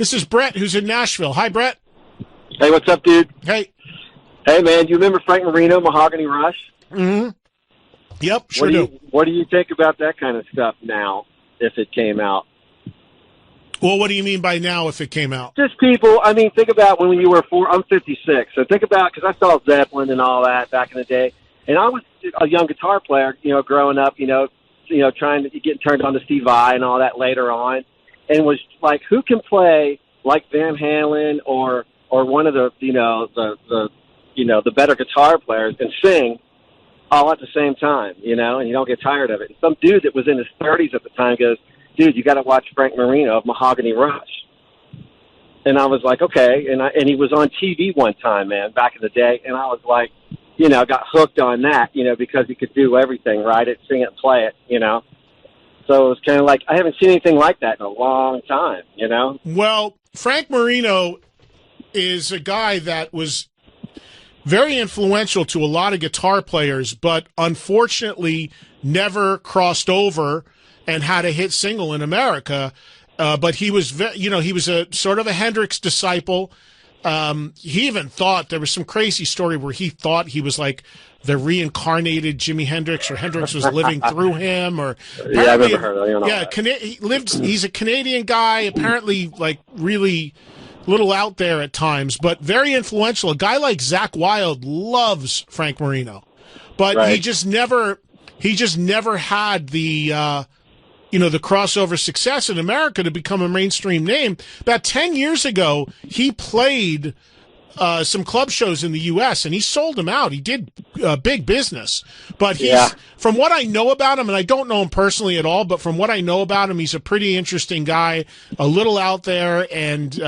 This is Brett, who's in Nashville. Hi, Brett. Hey, what's up, dude? Hey. Hey, man, do you remember Frank Marino, Mahogany Rush? Mm-hmm. Yep, sure do. What do you think about that kind of stuff now, if it came out? Well, what do you mean by now if it came out? Just people, I mean, think about when you were I'm 56, so think about, because I saw Zeppelin and all that back in the day, and I was a young guitar player, growing up, trying to get turned on to Steve Vai and all that later on, and was like, who can play like Van Halen or one of the better guitar players and sing all at the same time, and you don't get tired of it. And some dude that was in his 30s at the time goes, dude, you got to watch Frank Marino of Mahogany Rush. And I was like, okay. And he was on TV one time, man, back in the day. And I was like, got hooked on that, because he could do everything, write it, sing it, and play it, So it was kind of like, I haven't seen anything like that in a long time, Well, Frank Marino is a guy that was very influential to a lot of guitar players, but unfortunately never crossed over and had a hit single in America. But he was, he was a sort of a Hendrix disciple. He even thought there was some crazy story where he thought he was like the reincarnated Jimi Hendrix, or Hendrix was living through him, or yeah, I've never heard of that. Yeah, he's a Canadian guy, apparently like really little out there at times, but very influential. A guy like Zakk Wylde loves Frank Marino, but right. he just never had the the crossover success in America to become a mainstream name. About 10 years ago, he played some club shows in the U.S., and he sold them out. He did big business. But from what I know about him, and I don't know him personally at all, but from what I know about him, he's a pretty interesting guy, a little out there, and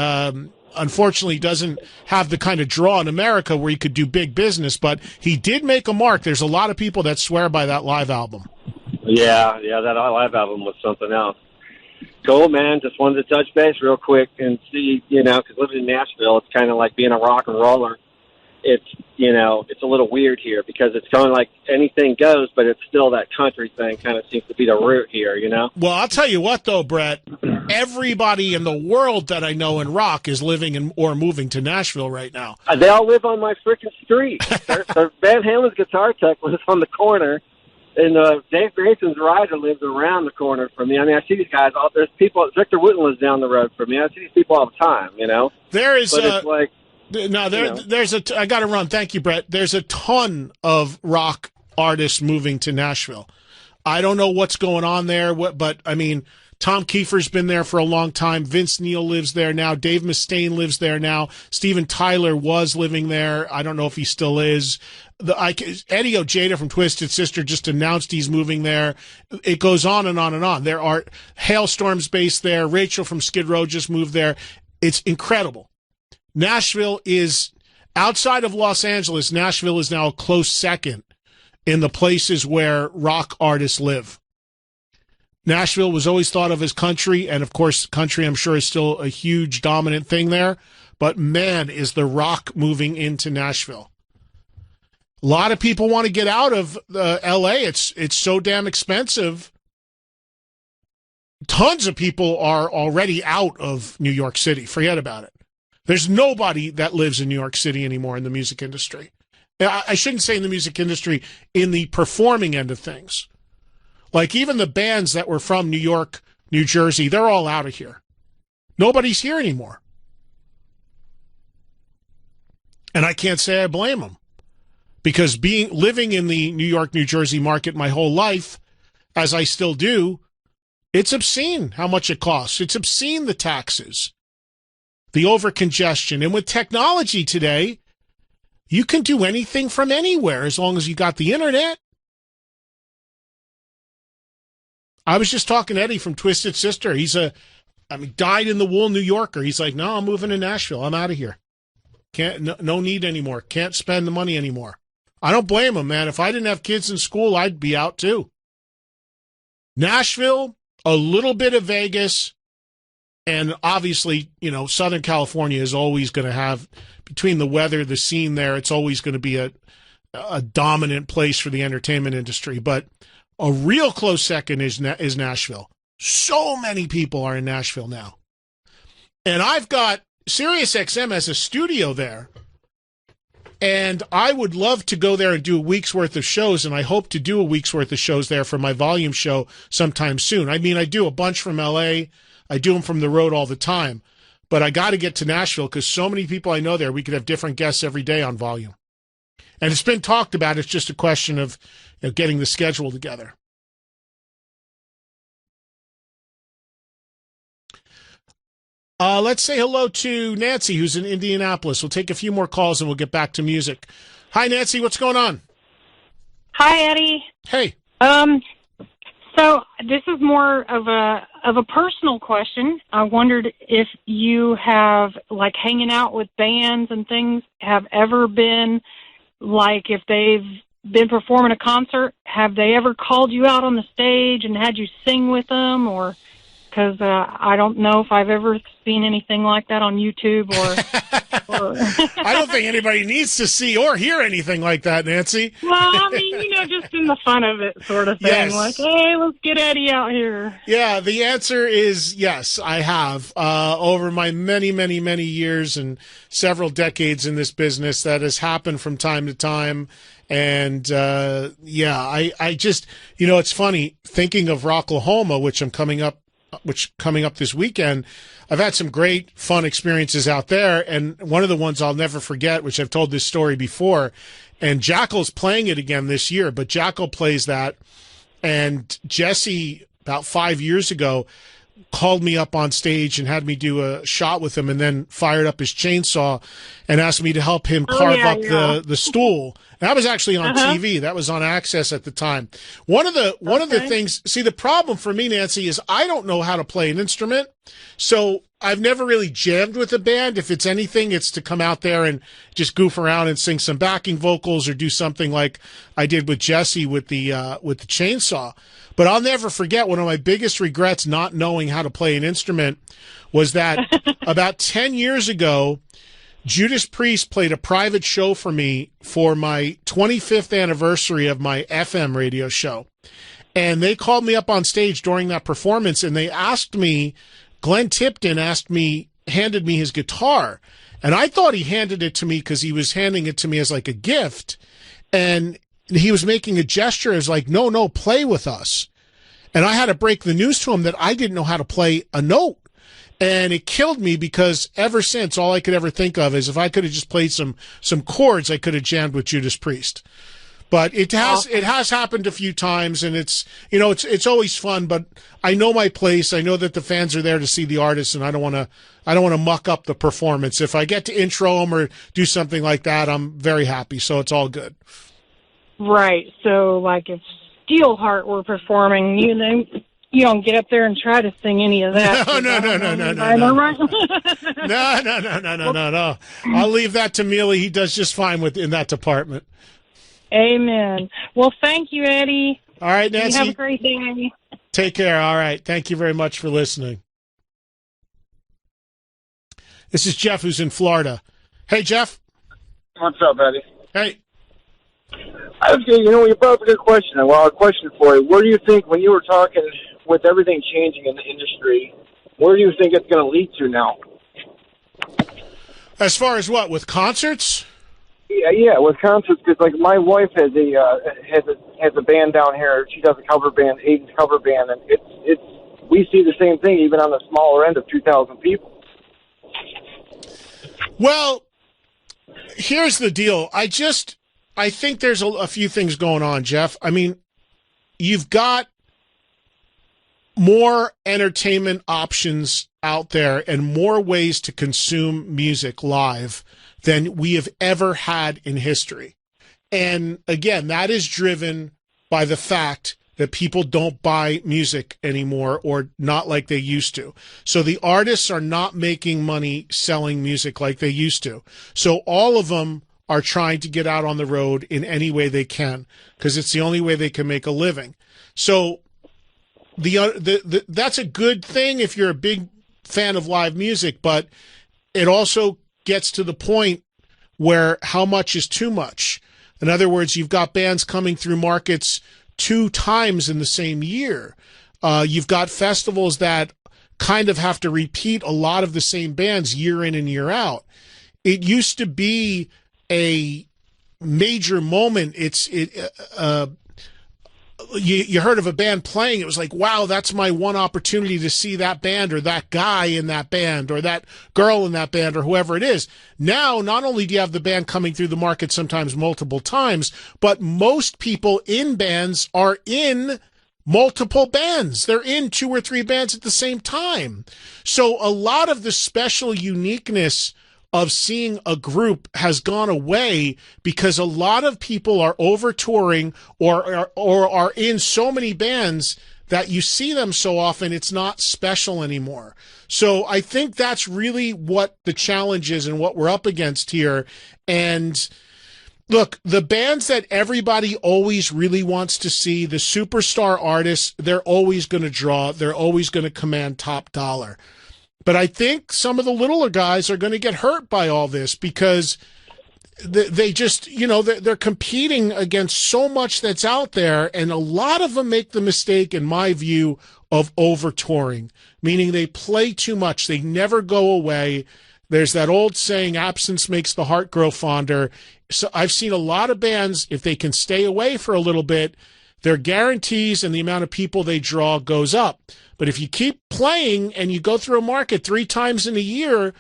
unfortunately doesn't have the kind of draw in America where he could do big business. But he did make a mark. There's a lot of people that swear by that live album. Yeah, that live album was something else. Cool, man. Just wanted to touch base real quick and see, because living in Nashville, it's kind of like being a rock and roller. It's, it's a little weird here because it's kind of like anything goes, but it's still that country thing kind of seems to be the root here, Well, I'll tell you what, though, Brett. Everybody in the world that I know in rock is living in or moving to Nashville right now. They all live on my freaking street. Van Halen's guitar tech was on the corner. And Dave Grayson's rider lives around the corner from me. I mean, I see these guys. There's people. Victor Wooten lives down the road from me. I see these people all the time. There is. But it's like there's I got to run. Thank you, Brett. There's a ton of rock artists moving to Nashville. I don't know what's going on there. But I mean, Tom Kiefer's been there for a long time. Vince Neil lives there now. Dave Mustaine lives there now. Steven Tyler was living there. I don't know if he still is. Eddie Ojeda from Twisted Sister just announced he's moving there. It goes on and on and on. There are Hailstorms based there. Rachel from Skid Row just moved there. It's incredible. Nashville is, outside of Los Angeles, Nashville is now a close second in the places where rock artists live. Nashville was always thought of as country, and of course, country, I'm sure, is still a huge dominant thing there. But man, is the rock moving into Nashville. A lot of people want to get out of L.A. It's so damn expensive. Tons of people are already out of New York City. Forget about it. There's nobody that lives in New York City anymore in the music industry. I shouldn't say in the music industry, in the performing end of things. Like even the bands that were from New York, New Jersey, they're all out of here. Nobody's here anymore. And I can't say I blame them. Because living in the New York, New Jersey market my whole life, as I still do, it's obscene how much it costs. It's obscene, the taxes, the overcongestion. And with technology today, you can do anything from anywhere as long as you got the internet. I was just talking to Eddie from Twisted Sister. He's dyed in the wool New Yorker. He's like, no, I'm moving to Nashville. I'm out of here. No need anymore. Can't spend the money anymore. I don't blame him, man. If I didn't have kids in school, I'd be out too. Nashville, a little bit of Vegas, and obviously, Southern California is always going to have, between the weather, the scene there, it's always going to be a dominant place for the entertainment industry. But a real close second is Nashville. So many people are in Nashville now. And I've got SiriusXM as a studio there. And I would love to go there and do a week's worth of shows, and I hope to do a week's worth of shows there for my volume show sometime soon. I mean, I do a bunch from L.A. I do them from the road all the time. But I got to get to Nashville because so many people I know there, we could have different guests every day on volume. And it's been talked about. It's just a question of getting the schedule together. Let's say hello to Nancy, who's in Indianapolis. We'll take a few more calls and we'll get back to music. Hi, Nancy. What's going on? Hi, Eddie. Hey. So this is more of a personal question. I wondered if you have, like, hanging out with bands and things, have ever been, like, if they've been performing a concert, have they ever called you out on the stage and had you sing with them, or... Because I don't know if I've ever seen anything like that on YouTube or I don't think anybody needs to see or hear anything like that, Nancy. Well, I mean, just in the fun of it sort of thing. Yes. Like, hey, let's get Eddie out here. Yeah, the answer is yes, I have. Over my many, many, many years and several decades in this business, that has happened from time to time. And, I just, it's funny, thinking of Rocklahoma, which coming up this weekend, I've had some great fun experiences out there. And one of the ones I'll never forget, which I've told this story before, and Jackal's playing it again this year, but Jackal plays that. And Jesse, about 5 years ago, called me up on stage and had me do a shot with him, and then fired up his chainsaw and asked me to help him carve the stool. And that was actually on TV. That was on Access at the time. One of the things, see, the problem for me, Nancy, is I don't know how to play an instrument. So I've never really jammed with a band. If it's anything, it's to come out there and just goof around and sing some backing vocals or do something like I did with Jesse with the chainsaw. But I'll never forget, one of my biggest regrets not knowing how to play an instrument was that about 10 years ago, Judas Priest played a private show for me for my 25th anniversary of my FM radio show. And they called me up on stage during that performance, and they asked me, Glenn Tipton handed me his guitar. And I thought he handed it to me because he was handing it to me as like a gift. And he was making a gesture as like, no, play with us. And I had to break the news to him that I didn't know how to play a note. And it killed me because ever since, all I could ever think of is if I could have just played some chords, I could have jammed with Judas Priest. But it has happened a few times, and it's always fun. But I know my place. I know that the fans are there to see the artist, and I don't want to muck up the performance. If I get to intro them or do something like that, I'm very happy. So it's all good. Right. So, like, if Steelheart were performing, you don't get up there and try to sing any of that. No. I'll leave that to Mealy. He does just fine in that department. Amen. Well, thank you, Eddie. All right, Nancy. You have a great day. Take care. All right. Thank you very much for listening. This is Jeff, who's in Florida. Hey, Jeff. What's up, Eddie? Hey. You brought up a good question. Well, a question for you. Where do you think, when you were talking with everything changing in the industry, where do you think it's going to lead to now? As far as what, with concerts? Yeah, with concerts. Because like my wife has a band down here. She does a cover band, Aiden's cover band, and it's we see the same thing even on the smaller end of 2,000 people. Well, here's the deal. I think there's a few things going on, Jeff. I mean, you've got more entertainment options out there and more ways to consume music live than we have ever had in history. And again, that is driven by the fact that people don't buy music anymore, or not like they used to. So the artists are not making money selling music like they used to. So all of them are trying to get out on the road in any way they can, because it's the only way they can make a living. So that's a good thing if you're a big fan of live music, but it also gets to the point where how much is too much. In other words, you've got bands coming through markets 2 times in the same year. You've got festivals that kind of have to repeat a lot of the same bands year in and year out. It used to be a major moment. You heard of a band playing, it was like, wow, that's my one opportunity to see that band or that guy in that band or that girl in that band or whoever it is. Now, not only do you have the band coming through the market sometimes multiple times, but most people in bands are in multiple bands. They're in 2 or 3 bands at the same time. So a lot of the special uniqueness of seeing a group has gone away because a lot of people are over touring or are in so many bands that you see them so often, it's not special anymore. So I think that's really what the challenge is and what we're up against here. And look, the bands that everybody always really wants to see, the superstar artists, they're always going to draw. They're always going to command top dollar. But I think some of the littler guys are going to get hurt by all this because they just, they're competing against so much that's out there. And a lot of them make the mistake, in my view, of over-touring, meaning they play too much. They never go away. There's that old saying, absence makes the heart grow fonder. So I've seen a lot of bands, if they can stay away for a little bit, their guarantees and the amount of people they draw goes up. But if you keep playing and you go through a market 3 times in a year,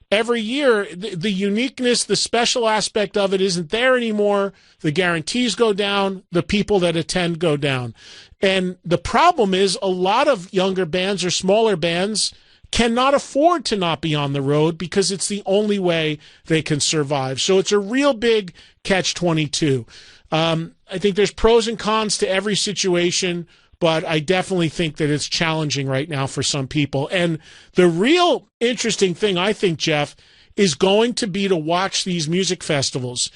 every year, the uniqueness, the special aspect of it isn't there anymore. The guarantees go down. The people that attend go down. And the problem is a lot of younger bands or smaller bands cannot afford to not be on the road because it's the only way they can survive. So it's a real big catch-22. I think there's pros and cons to every situation, but I definitely think that it's challenging right now for some people. And the real interesting thing, I think, Jeff, is going to be to watch these music festivals.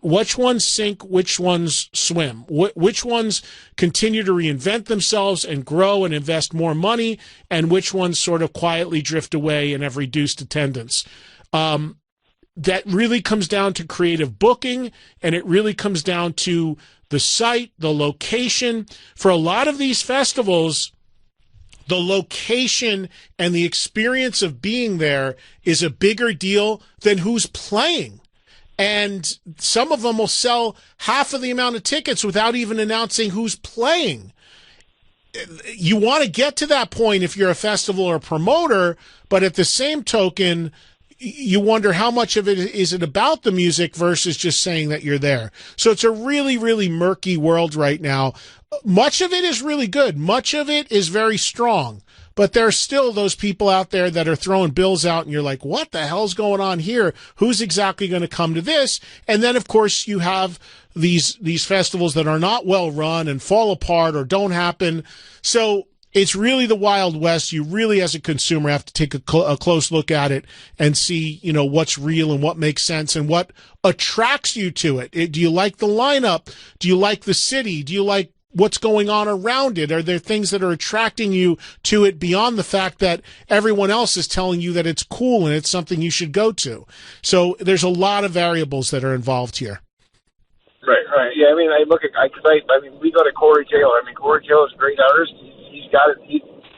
Which ones sink, which ones swim, which ones continue to reinvent themselves and grow and invest more money, and which ones sort of quietly drift away and have reduced attendance. That really comes down to creative booking, and it really comes down to the site, the location. For a lot of these festivals, the location and the experience of being there is a bigger deal than who's playing. And some of them will sell half of the amount of tickets without even announcing who's playing. You want to get to that point if you're a festival or a promoter, but at the same token, you wonder how much of it is it about the music versus just saying that you're there. So it's a really, really murky world right now. Much of it is really good. Much of it is very strong. But there are still those people out there that are throwing bills out, and you're like, what the hell's going on here? Who's exactly going to come to this? And then, of course, you have these festivals that are not well run and fall apart or don't happen. So it's really the Wild West. You really, as a consumer, have to take a close look at it and see, what's real and what makes sense and what attracts you to it. Do you like the lineup? Do you like the city? Do you like what's going on around it? Are there things that are attracting you to it beyond the fact that everyone else is telling you that it's cool and it's something you should go to? So there's a lot of variables that are involved here. Right. Yeah, I look at, we go to Corey Taylor. Corey Taylor's a great artist. He's got it.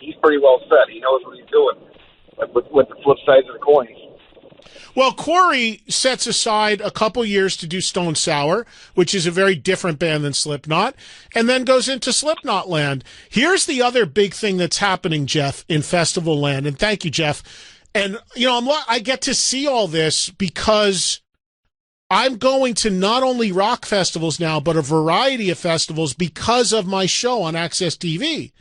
He's pretty well set. He knows what he's doing with the flip sides of the coins. Well, Corey sets aside a couple years to do Stone Sour, which is a very different band than Slipknot, and then goes into Slipknot land. Here's the other big thing that's happening, Jeff, in festival land, and thank you, Jeff. And, I get to see all this because I'm going to not only rock festivals now, but a variety of festivals because of my show on Access TV.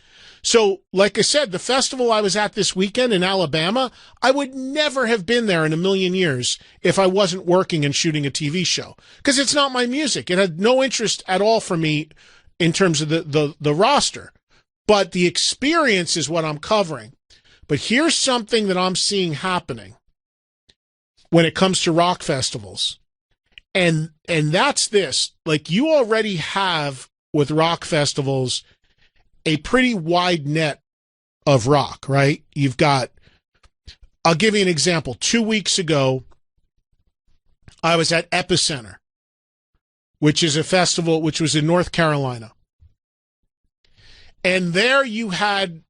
So, like I said, the festival I was at this weekend in Alabama, I would never have been there in a million years if I wasn't working and shooting a TV show. Because it's not my music. It had no interest at all for me in terms of the roster. But the experience is what I'm covering. But here's something that I'm seeing happening when it comes to rock festivals. And that's this. Like, you already have, with rock festivals, a pretty wide net of rock, right? You've got, I'll give you an example. 2 weeks ago, I was at Epicenter, which is a festival which was in North Carolina. And there you had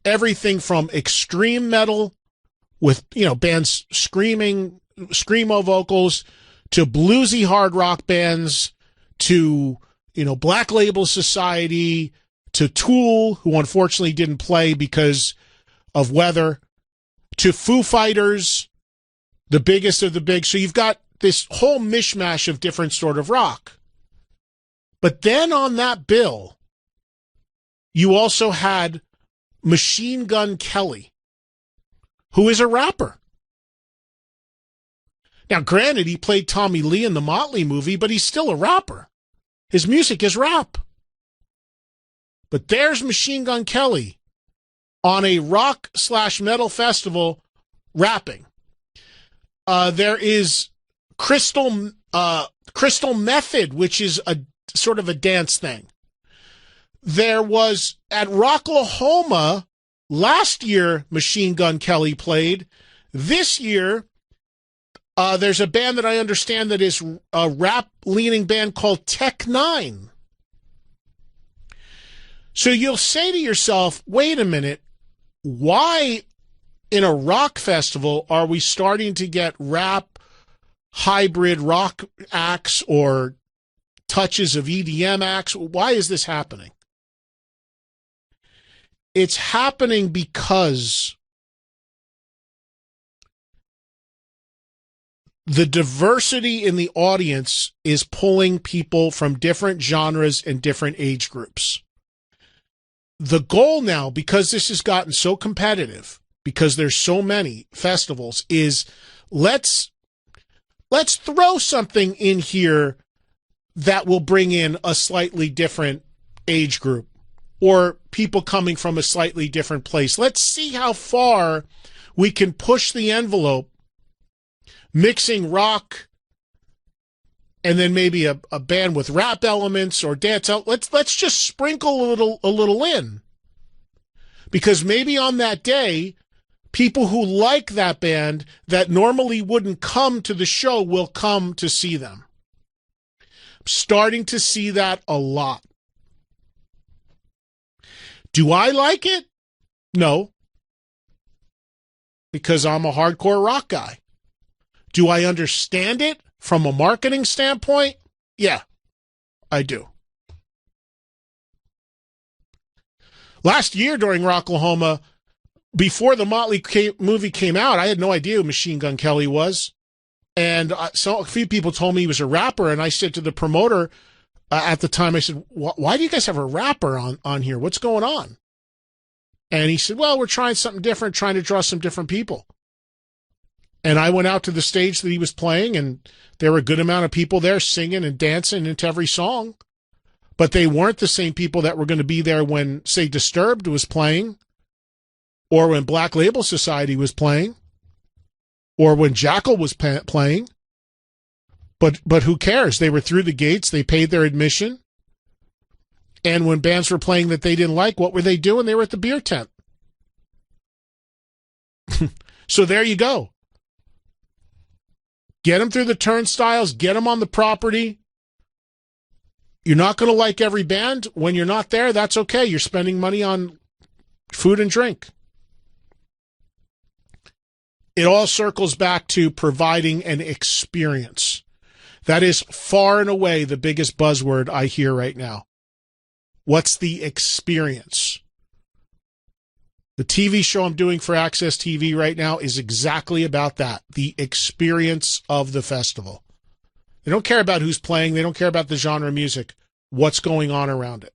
everything from extreme metal with, bands screaming, screamo vocals, to bluesy hard rock bands, to, Black Label Society, to Tool, who unfortunately didn't play because of weather, to Foo Fighters, the biggest of the big. So you've got this whole mishmash of different sort of rock. But then on that bill, you also had Machine Gun Kelly, who is a rapper. Now, granted, he played Tommy Lee in the Motley movie, but he's still a rapper. His music is rap. But there's Machine Gun Kelly on a rock/metal festival rapping. There is Crystal Method, which is a sort of a dance thing. There was at Rocklahoma last year, Machine Gun Kelly played. This year, there's a band that I understand that is a rap-leaning band called Tech Nine. So you'll say to yourself, wait a minute, why in a rock festival are we starting to get rap, hybrid rock acts or touches of EDM acts? Why is this happening? It's happening because the diversity in the audience is pulling people from different genres and different age groups. The goal now, because this has gotten so competitive, because there's so many festivals, is let's throw something in here that will bring in a slightly different age group or people coming from a slightly different place. Let's see how far we can push the envelope, mixing rock and then maybe a band with rap elements or dance out. Let's just sprinkle a little in. Because maybe on that day, people who like that band that normally wouldn't come to the show will come to see them. I'm starting to see that a lot. Do I like it? No. Because I'm a hardcore rock guy. Do I understand it from a marketing standpoint? Yeah, I do. Last year during Rocklahoma, before the Motley movie came out, I had no idea who Machine Gun Kelly was. And so a few people told me he was a rapper, and I said to the promoter at the time, I said, why do you guys have a rapper on here? What's going on? And he said, well, we're trying something different, trying to draw some different people. And I went out to the stage that he was playing, and there were a good amount of people there singing and dancing into every song. But they weren't the same people that were going to be there when, say, Disturbed was playing, or when Black Label Society was playing, or when Jackal was playing. But who cares? They were through the gates. They paid their admission. And when bands were playing that they didn't like, what were they doing? They were at the beer tent. So there you go. Get them through the turnstiles. Get them on the property. You're not going to like every band. When you're not there, that's okay. You're spending money on food and drink. It all circles back to providing an experience. That is far and away the biggest buzzword I hear right now. What's the experience? The TV show I'm doing for Access TV right now is exactly about that, the experience of the festival. They don't care about who's playing. They don't care about the genre of music. What's going on around it?